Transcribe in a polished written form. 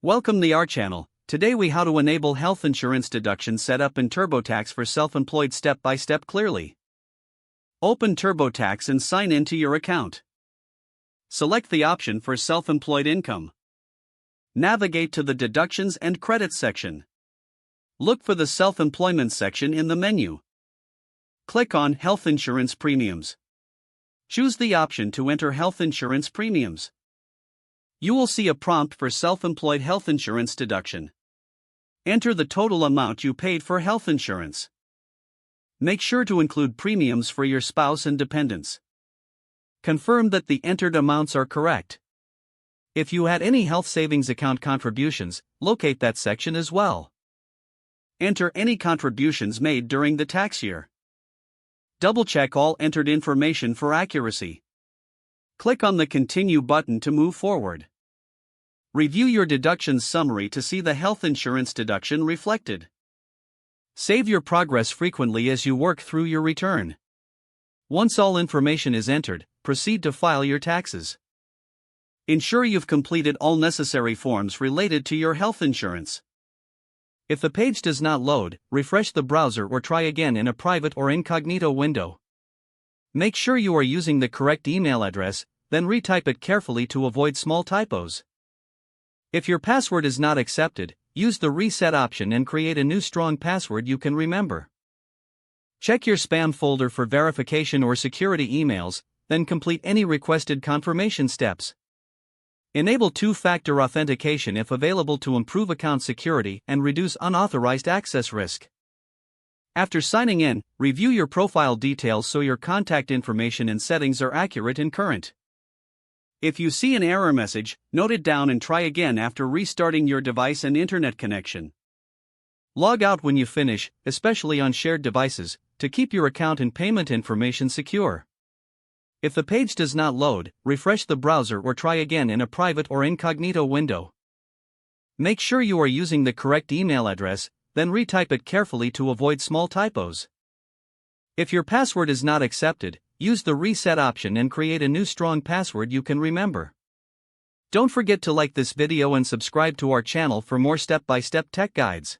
Welcome to our channel. Today we how to enable health insurance deduction setup in TurboTax for self-employed step by step clearly. Open TurboTax and sign into your account. Select the option for self-employed income. Navigate to the deductions and credits section. Look for the self-employment section in the menu. Click on health insurance premiums. Choose the option to enter health insurance premiums. You will see a prompt for self-employed health insurance deduction. Enter the total amount you paid for health insurance. Make sure to include premiums for your spouse and dependents. Confirm that the entered amounts are correct. If you had any health savings account contributions, locate that section as well. Enter any contributions made during the tax year. Double-check all entered information for accuracy. Click on the Continue button to move forward. Review your deductions summary to see the health insurance deduction reflected. Save your progress frequently as you work through your return. Once all information is entered, proceed to file your taxes. Ensure you've completed all necessary forms related to your health insurance. If the page does not load, refresh the browser or try again in a private or incognito window. Make sure you are using the correct email address, then retype it carefully to avoid small typos. If your password is not accepted, use the reset option and create a new strong password you can remember. Check your spam folder for verification or security emails, then complete any requested confirmation steps. Enable two-factor authentication if available to improve account security and reduce unauthorized access risk. After signing in, review your profile details so your contact information and settings are accurate and current. If you see an error message, note it down and try again after restarting your device and internet connection. Log out when you finish, especially on shared devices, to keep your account and payment information secure. If the page does not load, refresh the browser or try again in a private or incognito window. Make sure you are using the correct email address, then retype it carefully to avoid small typos. If your password is not accepted, use the reset option and create a new strong password you can remember. Don't forget to like this video and subscribe to our channel for more step-by-step tech guides.